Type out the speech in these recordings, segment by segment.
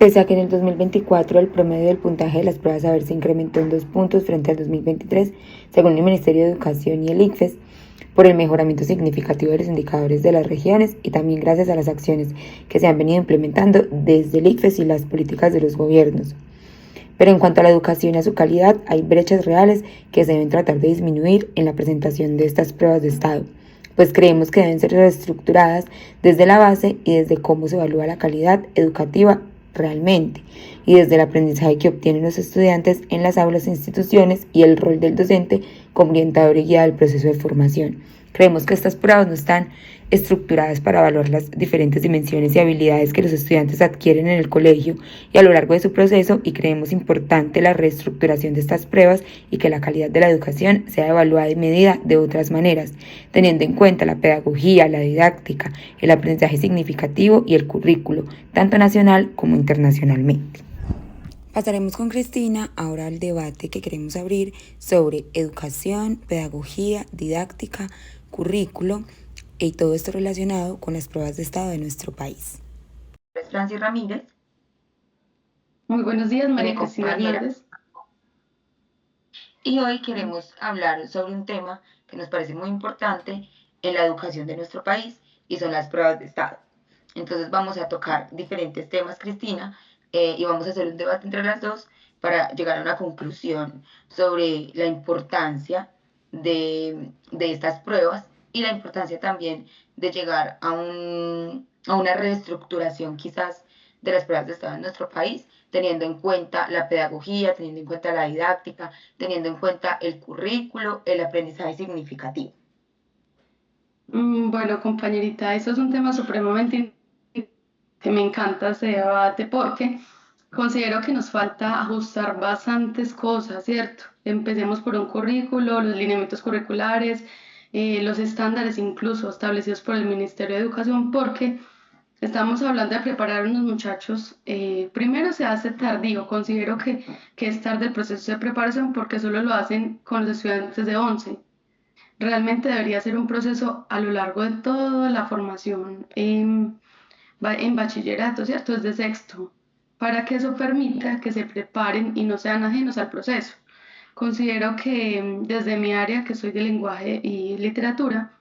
Pese a que en el 2024 el promedio del puntaje de las pruebas a ver se incrementó en 2 puntos frente al 2023, según el Ministerio de Educación y el ICFES, por el mejoramiento significativo de los indicadores de las regiones y también gracias a las acciones que se han venido implementando desde el ICFES y las políticas de los gobiernos. Pero en cuanto a la educación y a su calidad, hay brechas reales que se deben tratar de disminuir en la presentación de estas pruebas de estado, pues creemos que deben ser reestructuradas desde la base y desde cómo se evalúa la calidad educativa realmente, y desde el aprendizaje que obtienen los estudiantes en las aulas e instituciones y el rol del docente como orientador y guía del proceso de formación. Creemos que estas pruebas no están estructuradas para evaluar las diferentes dimensiones y habilidades que los estudiantes adquieren en el colegio y a lo largo de su proceso, y creemos importante la reestructuración de estas pruebas y que la calidad de la educación sea evaluada y medida de otras maneras, teniendo en cuenta la pedagogía, la didáctica, el aprendizaje significativo y el currículo, tanto nacional como internacionalmente. Pasaremos con Cristina ahora al debate que queremos abrir sobre educación, pedagogía, didáctica, currículo y todo esto relacionado con las pruebas de estado de nuestro país. Francis Ramírez. Muy buenos días, María Cristina Hernández. Y hoy queremos hablar sobre un tema que nos parece muy importante en la educación de nuestro país y son las pruebas de estado. Entonces vamos a tocar diferentes temas, Cristina, y vamos a hacer un debate entre las dos para llegar a una conclusión sobre la importancia de estas pruebas y la importancia también de llegar a una reestructuración quizás de las pruebas de estado en nuestro país, teniendo en cuenta la pedagogía, teniendo en cuenta la didáctica, teniendo en cuenta el currículo, el aprendizaje significativo. Bueno, compañerita, eso es un tema supremamente que me encanta ese debate porque considero que nos falta ajustar bastantes cosas, ¿cierto? Empecemos por un currículo, los lineamientos curriculares, los estándares incluso establecidos por el Ministerio de Educación, porque estamos hablando de preparar a unos muchachos. Primero se hace tardío, considero que es tarde el proceso de preparación porque solo lo hacen con los estudiantes de 11. Realmente debería ser un proceso a lo largo de toda la formación en bachillerato, ¿cierto? Desde sexto, para que eso permita que se preparen y no sean ajenos al proceso. Considero que desde mi área, que soy de lenguaje y literatura,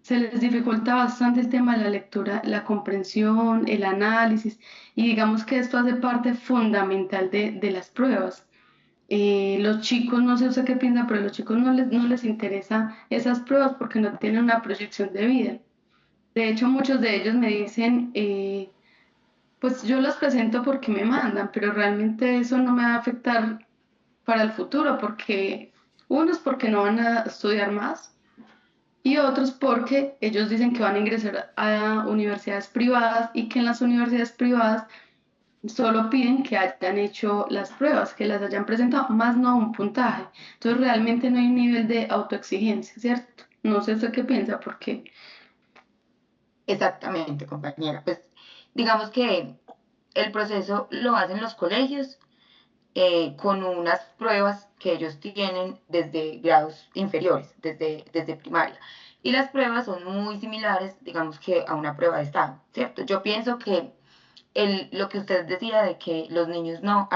se les dificulta bastante el tema de la lectura, la comprensión, el análisis, y digamos que esto hace parte fundamental de las pruebas. Los chicos, no sé usted qué piensa, pero a los chicos no les interesa esas pruebas porque no tienen una proyección de vida. De hecho, muchos de ellos me dicen, pues yo los presento porque me mandan, pero realmente eso no me va a afectar para el futuro porque unos porque no van a estudiar más y otros porque ellos dicen que van a ingresar a universidades privadas y que en las universidades privadas solo piden que hayan hecho las pruebas, que las hayan presentado, más no un puntaje. Entonces realmente no hay un nivel de autoexigencia, ¿cierto? No sé usted qué piensa, porque Exactamente, compañera. Pues digamos que el proceso lo hacen los colegios con unas pruebas que ellos tienen desde grados inferiores, desde primaria. Y las pruebas son muy similares, digamos que a una prueba de estado, ¿cierto? Yo pienso que lo que usted decía de que a los niños no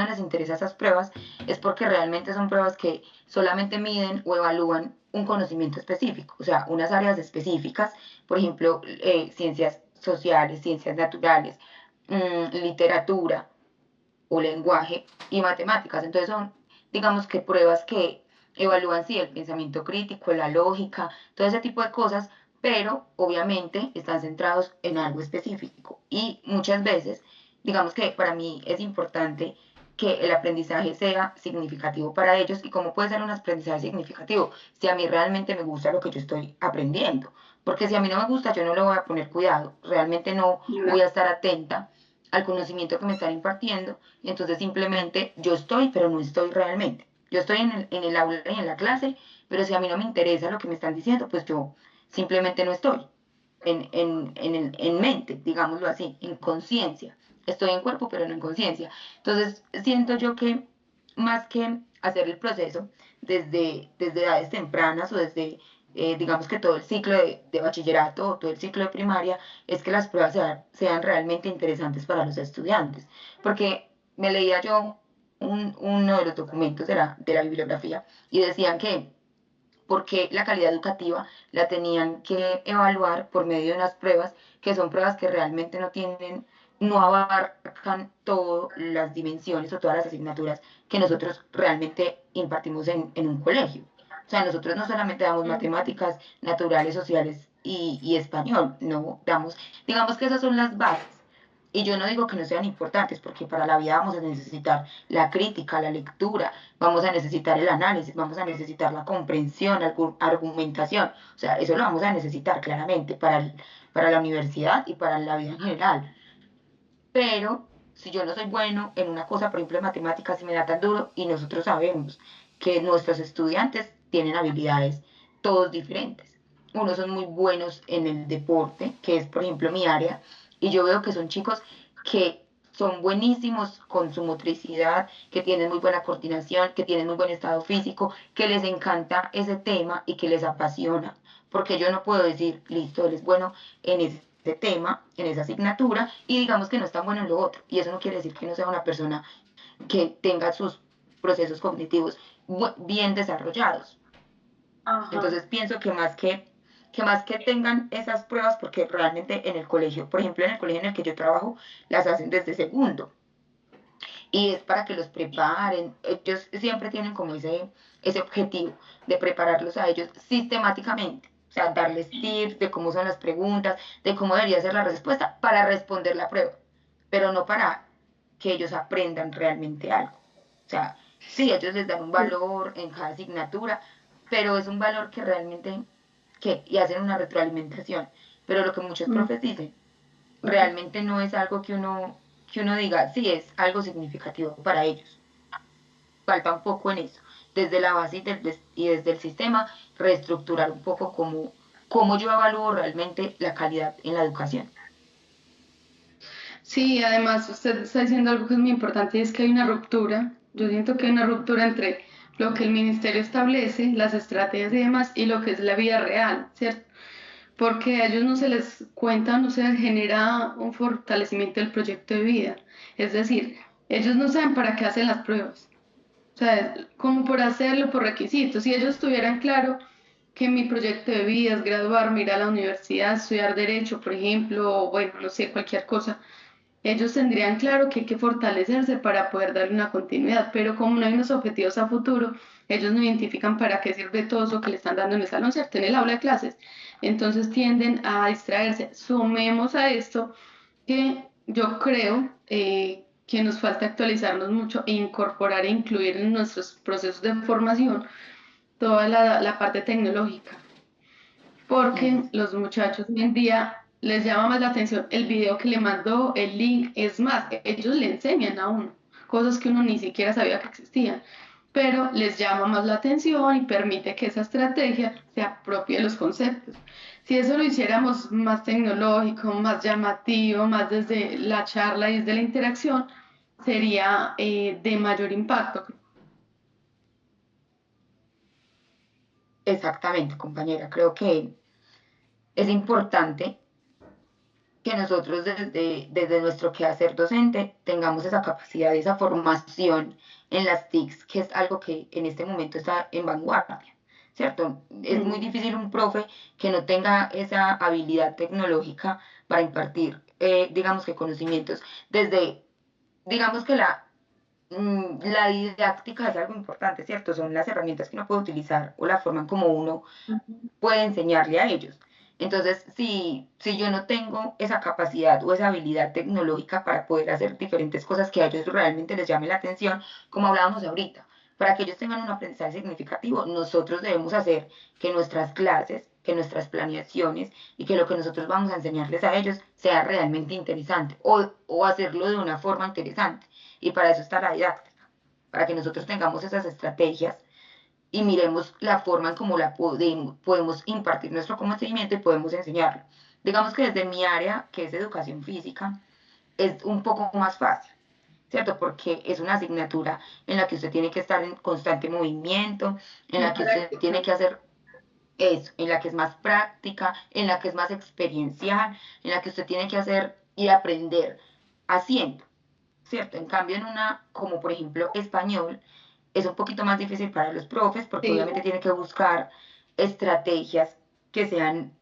les interesan esas pruebas, es porque realmente son pruebas que solamente miden o evalúan un conocimiento específico, o sea, unas áreas específicas, por ejemplo, ciencias sociales, ciencias naturales, literatura o lenguaje y matemáticas. Entonces son, digamos que pruebas que evalúan, sí, el pensamiento crítico, la lógica, todo ese tipo de cosas, pero obviamente están centrados en algo específico. Y muchas veces, digamos que para mí es importante que el aprendizaje sea significativo para ellos. ¿Y cómo puede ser un aprendizaje significativo? Si a mí realmente me gusta lo que yo estoy aprendiendo. Porque si a mí no me gusta, yo no le voy a poner cuidado. Realmente no voy a estar atenta al conocimiento que me están impartiendo, y entonces simplemente yo estoy, pero no estoy realmente. Yo estoy en el aula y en la clase, pero si a mí no me interesa lo que me están diciendo, pues yo simplemente no estoy en mente, digámoslo así, en conciencia. Estoy en cuerpo, pero no en conciencia. Entonces, siento yo que más que hacer el proceso desde edades tempranas o desde digamos que todo el ciclo de bachillerato o todo el ciclo de primaria, es que las pruebas sean realmente interesantes para los estudiantes. Porque me leía yo uno de los documentos de la bibliografía y decían que porque la calidad educativa la tenían que evaluar por medio de unas pruebas que son pruebas que realmente no abarcan todas las dimensiones o todas las asignaturas que nosotros realmente impartimos en un colegio. O sea, nosotros no solamente damos matemáticas, naturales, sociales y español, no damos, digamos que esas son las bases. Y yo no digo que no sean importantes, porque para la vida vamos a necesitar la crítica, la lectura, vamos a necesitar el análisis, vamos a necesitar la comprensión, la argumentación. O sea, eso lo vamos a necesitar claramente para la universidad y para la vida en general. Pero si yo no soy bueno en una cosa, por ejemplo en matemáticas, si me da tan duro, y nosotros sabemos que nuestros estudiantes tienen habilidades todos diferentes. Unos son muy buenos en el deporte, que es por ejemplo mi área, y yo veo que son chicos que son buenísimos con su motricidad, que tienen muy buena coordinación, que tienen muy buen estado físico, que les encanta ese tema y que les apasiona, porque yo no puedo decir, listo, él es bueno en ese tema, en esa asignatura, y digamos que no es tan bueno en lo otro. Y eso no quiere decir que no sea una persona que tenga sus procesos cognitivos bien desarrollados. Ajá. Entonces pienso que más que tengan esas pruebas, porque realmente en el colegio, por ejemplo en el colegio en el que yo trabajo, las hacen desde segundo. Y es para que los preparen. Ellos siempre tienen como ese objetivo de prepararlos a ellos sistemáticamente. O sea, darles tips de cómo son las preguntas, de cómo debería ser la respuesta para responder la prueba, pero no para que ellos aprendan realmente algo. O sea, sí, ellos les dan un valor en cada asignatura, pero es un valor que realmente, y hacen una retroalimentación. Pero lo que muchos Mm. profes dicen, realmente no es algo que uno diga, sí, es algo significativo para ellos. Falta un poco en eso, desde la base y desde el sistema, reestructurar un poco cómo yo evalúo realmente la calidad en la educación. Sí, además usted está diciendo algo que es muy importante y es que hay una ruptura. Yo siento que hay una ruptura entre lo que el ministerio establece, las estrategias y demás, y lo que es la vida real, ¿cierto? Porque a ellos no se les cuenta, no se les genera un fortalecimiento del proyecto de vida. Es decir, ellos no saben para qué hacen las pruebas. O sea, como por hacerlo, por requisitos. Si ellos tuvieran claro que mi proyecto de vida es graduarme, ir a la universidad, estudiar derecho, por ejemplo, o bueno, no sé, cualquier cosa, ellos tendrían claro que hay que fortalecerse para poder darle una continuidad, pero como no hay unos objetivos a futuro, ellos no identifican para qué sirve todo eso que le están dando en el salón, ¿cierto? En el aula de clases. Entonces tienden a distraerse. Sumemos a esto que yo creo que nos falta actualizarnos mucho e incorporar e incluir en nuestros procesos de formación toda la parte tecnológica, porque Mm. los muchachos hoy en día les llama más la atención el video que le mandó, el link, es más, ellos le enseñan a uno cosas que uno ni siquiera sabía que existían, pero les llama más la atención y permite que esa estrategia se apropie de los conceptos. Si eso lo hiciéramos más tecnológico, más llamativo, más desde la charla y desde la interacción, sería de mayor impacto. Exactamente, compañera. Creo que es importante que nosotros desde nuestro quehacer docente tengamos esa capacidad, esa formación en las TICs, que es algo que en este momento está en vanguardia, ¿cierto? Es muy Mm. difícil un profe que no tenga esa habilidad tecnológica para impartir, digamos que conocimientos desde, digamos que la didáctica es algo importante, ¿cierto? Son las herramientas que uno puede utilizar o la forma en como uno puede enseñarle a ellos. Entonces, si yo no tengo esa capacidad o esa habilidad tecnológica para poder hacer diferentes cosas que a ellos realmente les llame la atención, como hablábamos ahorita, para que ellos tengan un aprendizaje significativo, nosotros debemos hacer que nuestras clases, que nuestras planeaciones y que lo que nosotros vamos a enseñarles a ellos sea realmente interesante o hacerlo de una forma interesante. Y para eso está la didáctica, para que nosotros tengamos esas estrategias y miremos la forma en cómo podemos impartir nuestro conocimiento y podemos enseñarlo. Digamos que desde mi área, que es educación física, es un poco más fácil, ¿cierto? Porque es una asignatura en la que usted tiene que estar en constante movimiento, en Y la que usted tiene práctica. que hacer eso, en la que es más práctica, en la que es más experiencial, en la que usted tiene que hacer y aprender haciendo, ¿cierto? En cambio, en una, como por ejemplo español, es un poquito más difícil para los profes porque Sí, obviamente tiene que buscar estrategias que sean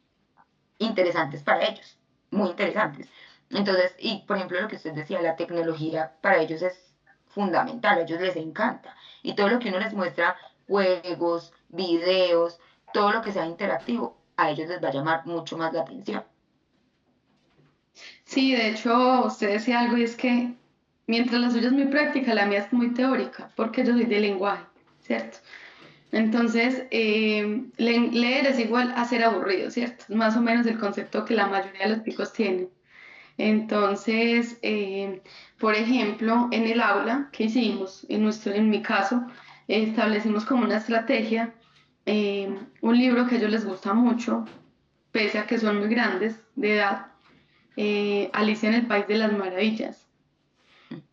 interesantes para ellos, muy interesantes. Entonces, y por ejemplo lo que usted decía, la tecnología para ellos es fundamental, a ellos les encanta. Y todo lo que uno les muestra, juegos, videos, todo lo que sea interactivo, a ellos les va a llamar mucho más la atención. sí, de hecho, usted decía algo y es que mientras la suya es muy práctica, la mía es muy teórica, porque yo soy de lenguaje, ¿cierto? Entonces, leer es igual a ser aburrido, ¿cierto? Es más o menos el concepto que la mayoría de los chicos tienen. Entonces, por ejemplo, en el aula que hicimos, en mi caso, establecimos como una estrategia, un libro que a ellos les gusta mucho, pese a que son muy grandes de edad, Alicia en el País de las Maravillas.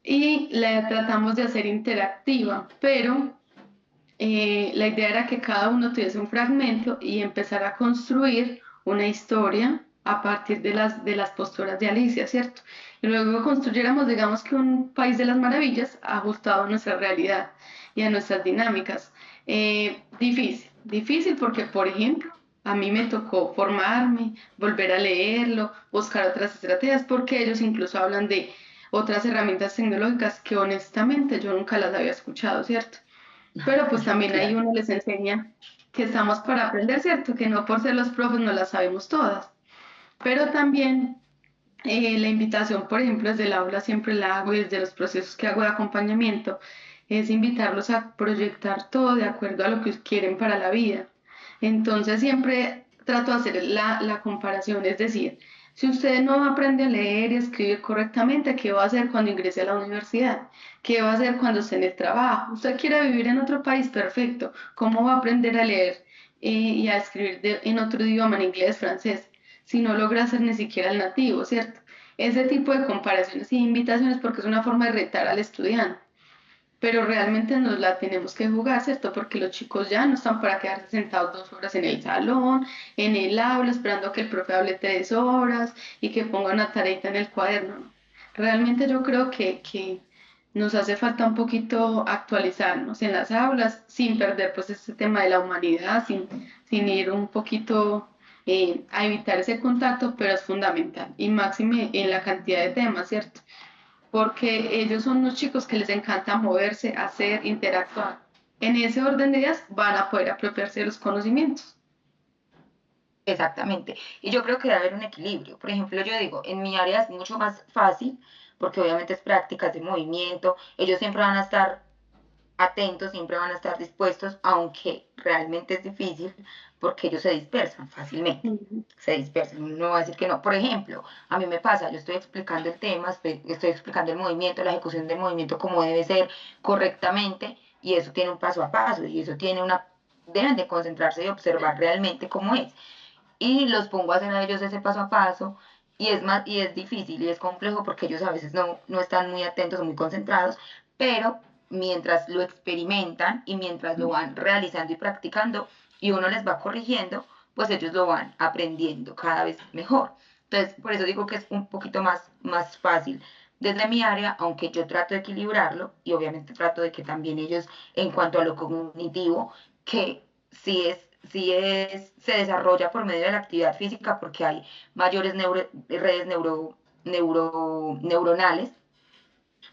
Y la tratamos de hacer interactiva, pero la idea era que cada uno tuviese un fragmento y empezar a construir una historia a partir de las posturas de Alicia, ¿cierto? Y luego construyéramos, digamos que un país de las maravillas ajustado a nuestra realidad y a nuestras dinámicas. Difícil, difícil porque, por ejemplo, a mí me tocó formarme, volver a leerlo, buscar otras estrategias, porque ellos incluso hablan de otras herramientas tecnológicas que honestamente yo nunca las había escuchado, ¿cierto? Pero pues también ahí Claro. uno les enseña que estamos para aprender, ¿cierto? Que no por ser los profes no las sabemos todas. Pero también la invitación, por ejemplo, desde el aula siempre la hago y desde los procesos que hago de acompañamiento, es invitarlos a proyectar todo de acuerdo a lo que quieren para la vida. Entonces siempre trato de hacer la comparación, es decir, si usted no aprende a leer y escribir correctamente, ¿qué va a hacer cuando ingrese a la universidad? ¿Qué va a hacer cuando esté en el trabajo? Usted quiere vivir en otro país, perfecto. ¿Cómo va a aprender a leer y a escribir en otro idioma, en inglés, francés? Si no logra ser ni siquiera el nativo, ¿cierto? Ese tipo de comparaciones y invitaciones porque es una forma de retar al estudiante, pero realmente nos la tenemos que jugar, ¿cierto? Porque los chicos ya no están para quedarse sentados 2 horas en el salón, en el aula, esperando que el profe hable 3 horas y que ponga una tareita en el cuaderno. Realmente yo creo que nos hace falta un poquito actualizarnos en las aulas sin perder pues este tema de la humanidad, sin ir un poquito a evitar ese contacto, pero es fundamental y máxime en la cantidad de temas, ¿cierto? Porque ellos son unos chicos que les encanta moverse, hacer, interactuar. En ese orden de ideas van a poder apropiarse de los conocimientos. Exactamente. Y yo creo que debe haber un equilibrio. Por ejemplo, yo digo, en mi área es mucho más fácil porque obviamente es prácticas de movimiento. Ellos siempre van a estar atentos, siempre van a estar dispuestos, aunque realmente es difícil porque ellos se dispersan fácilmente. Ujú. Se dispersan, no va a decir que no. Por ejemplo, a mí me pasa, yo estoy explicando el tema, estoy explicando el movimiento, la ejecución del movimiento como debe ser correctamente, y eso tiene un paso a paso, y eso tiene una, deben de concentrarse y observar realmente cómo es. Y los pongo a hacer a ellos ese paso a paso, y es más, y es difícil y es complejo porque ellos a veces no están muy atentos o muy concentrados, pero mientras lo experimentan y mientras lo van realizando y practicando y uno les va corrigiendo, pues ellos lo van aprendiendo cada vez mejor. Entonces, por eso digo que es un poquito más fácil desde mi área, aunque yo trato de equilibrarlo y obviamente trato de que también ellos, en cuanto a lo cognitivo, que se desarrolla por medio de la actividad física porque hay mayores redes neuronales,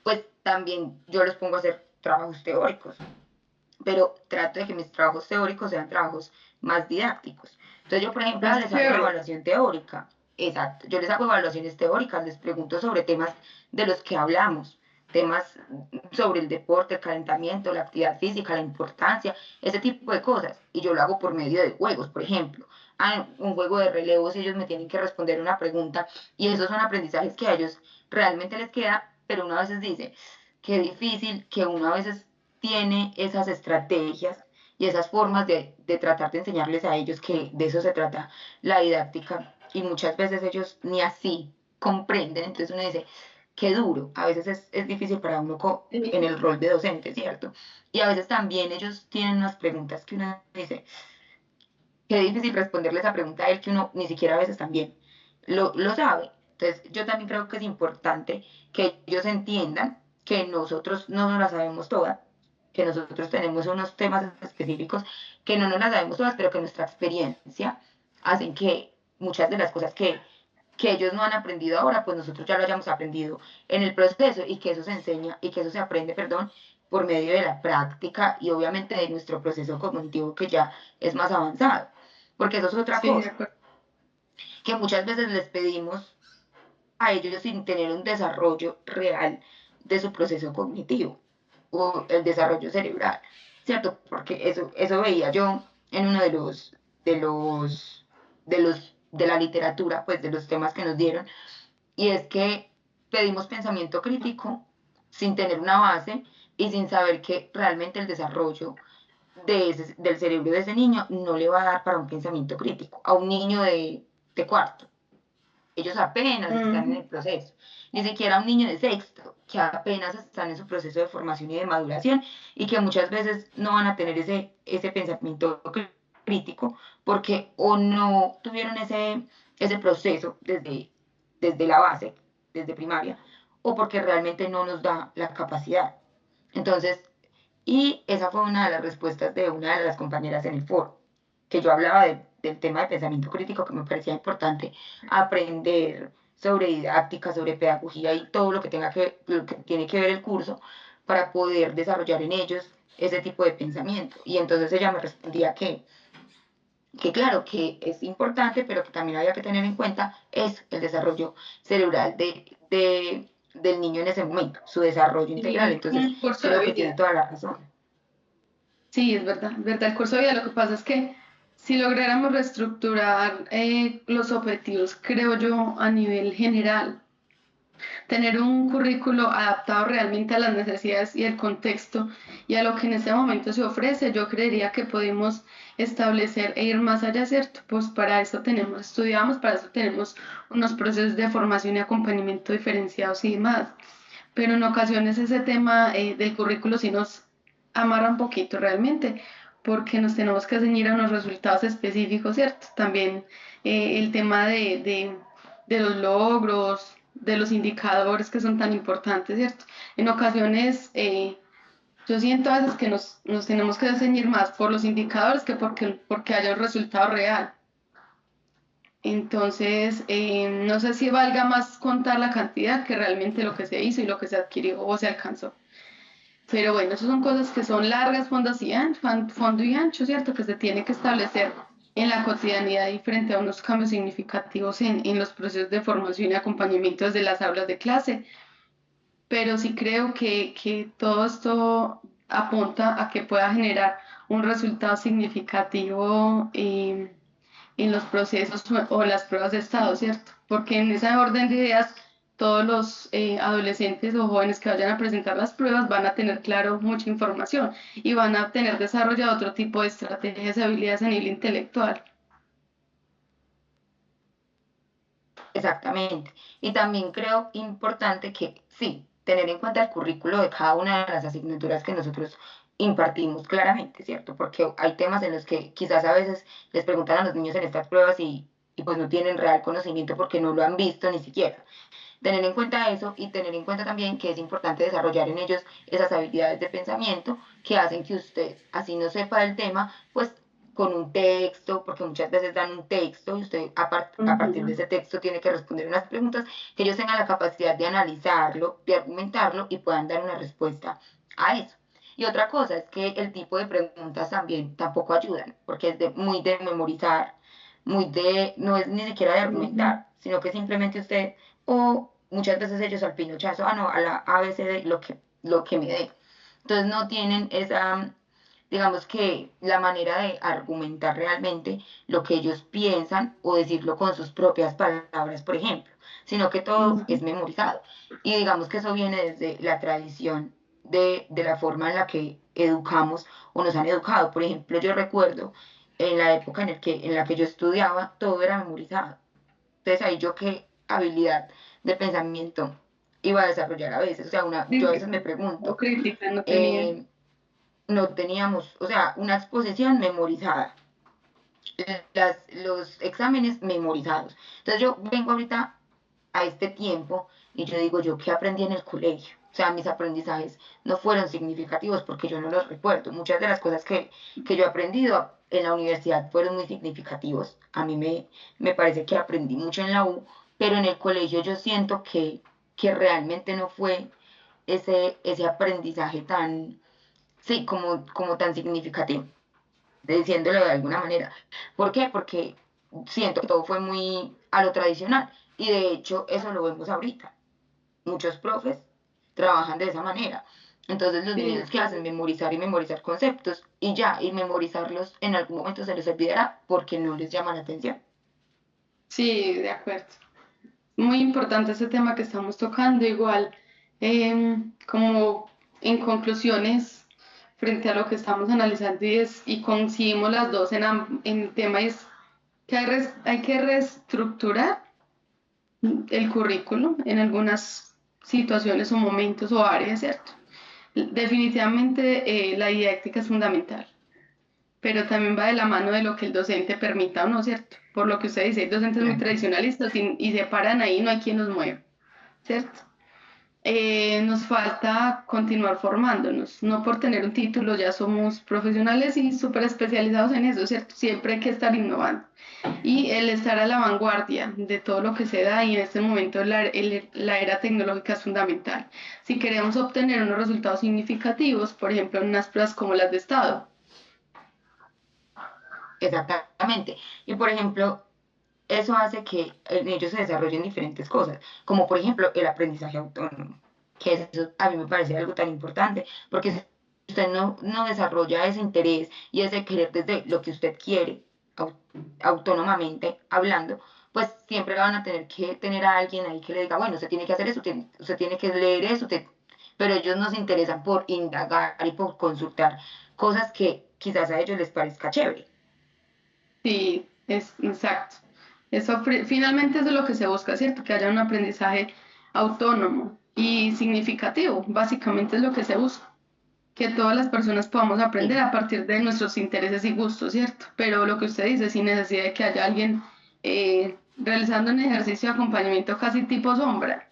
pues también yo los pongo a hacer trabajos teóricos, pero trato de que mis trabajos teóricos sean trabajos más didácticos. Entonces yo, por ejemplo, Más les hago chévere. evaluación teórica. Exacto, yo les hago evaluaciones teóricas, les pregunto sobre temas de los que hablamos, temas sobre el deporte, el calentamiento, la actividad física, la importancia, ese tipo de cosas. Y yo lo hago por medio de juegos, por ejemplo. Un juego de relevos, ellos me tienen que responder una pregunta y esos son aprendizajes que a ellos realmente les queda, pero uno a veces dice, qué difícil que uno a veces tiene esas estrategias y esas formas de tratar de enseñarles a ellos que de eso se trata la didáctica y muchas veces ellos ni así comprenden, entonces uno dice, qué duro, a veces es difícil para uno en Sí. el rol de docente, ¿cierto? Y a veces también ellos tienen unas preguntas que uno dice, qué difícil responderle esa pregunta a él que uno ni siquiera a veces también lo sabe. Entonces, yo también creo que es importante que ellos entiendan que nosotros no nos la sabemos todas, que nosotros tenemos unos temas específicos que no nos las sabemos todas, pero que nuestra experiencia hacen que muchas de las cosas que ellos no han aprendido ahora, pues nosotros ya lo hayamos aprendido en el proceso y que eso se enseña y que eso se aprende, perdón, por medio de la práctica y obviamente de nuestro proceso cognitivo que ya es más avanzado. Porque eso es otra Sí, de cosa, acuerdo. que muchas veces les pedimos a ellos sin tener un desarrollo real de su proceso cognitivo o el desarrollo cerebral, ¿cierto? Porque eso veía yo en uno de la literatura, pues de los temas que nos dieron, y es que pedimos pensamiento crítico sin tener una base y sin saber que realmente el desarrollo del cerebro de ese niño no le va a dar para un pensamiento crítico a un niño de cuarto. Ellos apenas están en Ujú. el proceso. Ni siquiera un niño de sexto, que apenas están en su proceso de formación y de maduración y que muchas veces no van a tener ese pensamiento crítico porque o no tuvieron ese proceso desde la base, desde primaria, o porque realmente no nos da la capacidad. Entonces, y esa fue una de las respuestas de una de las compañeras en el foro, que yo hablaba del tema de pensamiento crítico, que me parecía importante aprender sobre didáctica, sobre pedagogía y todo lo que tiene que ver el curso para poder desarrollar en ellos ese tipo de pensamiento. Y entonces ella me respondía que claro, que es importante, pero que también había que tener en cuenta es el desarrollo cerebral del niño en ese momento, su desarrollo integral. Y Entonces, un curso de creo que tiene vida. toda la razón. Sí, es verdad, el curso de vida. Lo que pasa es que si lográramos reestructurar los objetivos, creo yo, a nivel general, tener un currículo adaptado realmente a las necesidades y el contexto y a lo que en este momento se ofrece, yo creería que podemos establecer e ir más allá, ¿cierto? Pues para eso tenemos, estudiamos, para eso tenemos unos procesos de formación y acompañamiento diferenciados y demás. Pero en ocasiones ese tema del currículo sí nos amarra un poquito realmente, porque nos tenemos que ceñir a unos resultados específicos, ¿cierto? También el tema de los logros, de los indicadores que son tan importantes, ¿cierto? En ocasiones yo siento a veces que nos tenemos que ceñir más por los indicadores que porque haya un resultado real. Entonces, no sé si valga más contar la cantidad que realmente lo que se hizo y lo que se adquirió o se alcanzó. Pero bueno, esas son cosas que son largas, fondo y ancho, ¿cierto? Que se tiene que establecer en la cotidianidad y frente a unos cambios significativos en los procesos de formación y acompañamiento desde las aulas de clase. Pero sí creo que todo esto apunta a que pueda generar un resultado significativo en los procesos o las pruebas de estado, ¿cierto? Porque en esa orden de ideas, todos los adolescentes o jóvenes que vayan a presentar las pruebas van a tener claro mucha información y van a tener desarrollado otro tipo de estrategias y habilidades a nivel intelectual. Exactamente. Y también creo importante que sí, tener en cuenta el currículo de cada una de las asignaturas que nosotros impartimos claramente, ¿cierto? Porque hay temas en los que quizás a veces les preguntan a los niños en estas pruebas y pues no tienen real conocimiento porque no lo han visto ni siquiera. Tener en cuenta eso y tener en cuenta también que es importante desarrollar en ellos esas habilidades de pensamiento que hacen que usted, así no sepa el tema, pues con un texto, porque muchas veces dan un texto y usted a partir de Ujú. ese texto tiene que responder unas preguntas, que ellos tengan la capacidad de analizarlo, de argumentarlo y puedan dar una respuesta a eso. Y otra cosa es que el tipo de preguntas también tampoco ayudan, porque es muy de memorizar, no es ni siquiera de Ujú. argumentar, sino que simplemente usted o muchas veces ellos al pinochazo, no, a la ABCD lo que me dé. Entonces no tienen esa, digamos que la manera de argumentar realmente lo que ellos piensan o decirlo con sus propias palabras, por ejemplo, sino que todo Ujú. es memorizado. Y digamos que eso viene desde la tradición de la forma en la que educamos o nos han educado. Por ejemplo, yo recuerdo en la época en la que yo estudiaba, todo era memorizado. Entonces ahí yo qué habilidad de pensamiento iba a desarrollar a veces. O sea, yo a veces me Crítica o pregunto, crítica no tenía. eh, no teníamos, o sea, una exposición memorizada. los exámenes memorizados. Entonces yo vengo ahorita a este tiempo y yo digo, ¿yo qué aprendí en el colegio? O sea, mis aprendizajes no fueron significativos porque yo no los recuerdo. Muchas de las cosas que yo he aprendido en la universidad fueron muy significativos. A mí me parece que aprendí mucho en la U, pero en el colegio yo siento que realmente no fue ese aprendizaje tan, sí, como tan significativo, diciéndolo de alguna manera. ¿Por qué? Porque siento que todo fue muy a lo tradicional y de hecho eso lo vemos ahorita. Muchos profes trabajan de esa manera. Entonces los Sí, niños que hacen memorizar y memorizar conceptos y ya, y memorizarlos en algún momento se les olvidará porque no les llama la atención. sí, de acuerdo. Muy importante ese tema que estamos tocando, igual como en conclusiones frente a lo que estamos analizando y coincidimos las dos en el tema es que hay que reestructurar el currículo en algunas situaciones o momentos o áreas, ¿cierto? Definitivamente la didáctica es fundamental, pero también va de la mano de lo que el docente permita o no, ¿cierto? Por lo que usted dice, hay docentes muy Claro. tradicionalistas y se paran ahí, no hay quien los mueva, ¿cierto? Nos falta continuar formándonos, no por tener un título ya somos profesionales y súper especializados en eso, ¿cierto? Siempre hay que estar innovando y el estar a la vanguardia de todo lo que se da y en este momento la era tecnológica es fundamental. Si queremos obtener unos resultados significativos, por ejemplo, en unas pruebas como las de Estado. Exactamente. Y por ejemplo, eso hace que en ellos se desarrollen diferentes cosas, como por ejemplo el aprendizaje autónomo, que eso a mí me parece algo tan importante, porque si usted no desarrolla ese interés y ese querer desde lo que usted quiere, autónomamente hablando, pues siempre van a tener que tener a alguien ahí que le diga, bueno, usted tiene que hacer eso, usted tiene que leer eso, pero ellos no se interesan por indagar y por consultar cosas que quizás a ellos les parezca chévere. Sí, es exacto. Eso finalmente eso es lo que se busca, ¿cierto? Que haya un aprendizaje autónomo y significativo. Básicamente es lo que se busca. Que todas las personas podamos aprender Sí, a partir de nuestros intereses y gustos, ¿cierto? Pero lo que usted dice, sin necesidad de que haya alguien realizando un ejercicio de acompañamiento casi tipo sombra,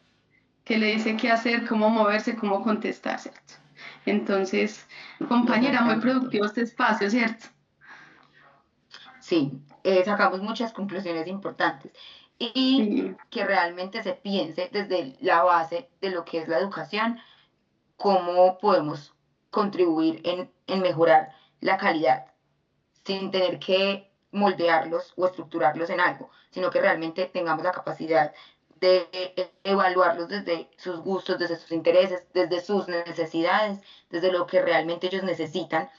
que le dice qué hacer, cómo moverse, cómo contestar, ¿cierto? Entonces, compañera, muy exactamente. productivo este espacio, ¿cierto? Sí, sacamos muchas conclusiones importantes y Sí. que realmente se piense desde la base de lo que es la educación, cómo podemos contribuir en mejorar la calidad sin tener que moldearlos o estructurarlos en algo, sino que realmente tengamos la capacidad de evaluarlos desde sus gustos, desde sus intereses, desde sus necesidades, desde lo que realmente ellos necesitan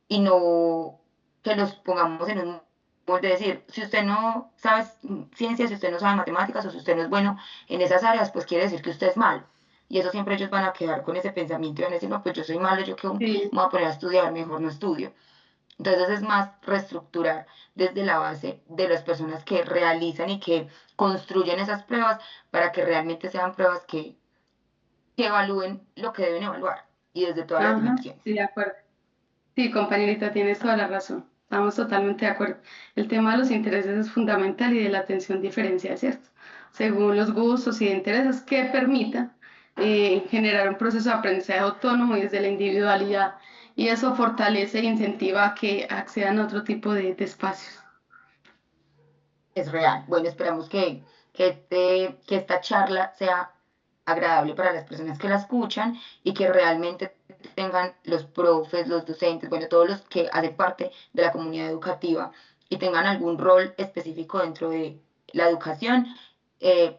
y no que los pongamos en un molde de decir, si usted no sabe ciencias, si usted no sabe matemáticas o si usted no es bueno en esas áreas, pues quiere decir que usted es malo. Y eso siempre ellos van a quedar con ese pensamiento y van a decir, no, pues yo soy malo, yo que me Sí. voy a poner a estudiar, mejor no estudio. Entonces es más reestructurar desde la base de las personas que realizan y que construyen esas pruebas para que realmente sean pruebas que evalúen lo que deben evaluar y desde todas las Ajá, dimensiones. sí, de acuerdo. Sí, compañerita, tienes toda la razón. Estamos totalmente de acuerdo. El tema de los intereses es fundamental y de la atención diferencial, ¿cierto? Según los gustos y intereses que permita generar un proceso de aprendizaje autónomo y desde la individualidad. Y eso fortalece e incentiva a que accedan a otro tipo de espacios. Es real. Bueno, esperamos que esta charla sea agradable para las personas que la escuchan y que realmente tengan los profes, los docentes, bueno, todos los que hacen parte de la comunidad educativa y tengan algún rol específico dentro de la educación,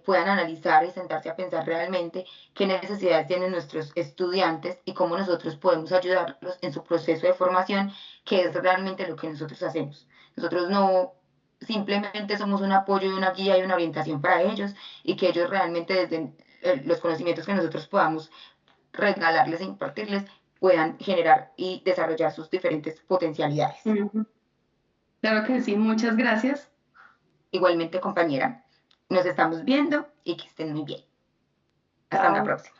puedan analizar y sentarse a pensar realmente qué necesidades tienen nuestros estudiantes y cómo nosotros podemos ayudarlos en su proceso de formación, que es realmente lo que nosotros hacemos. Nosotros no simplemente somos un apoyo y una guía y una orientación para ellos y que ellos realmente desde los conocimientos que nosotros podamos regalarles e impartirles puedan generar y desarrollar sus diferentes potencialidades. Ujú. Claro que sí, muchas gracias. Igualmente, compañera, nos estamos viendo y que estén muy bien. Hasta una Chao. próxima.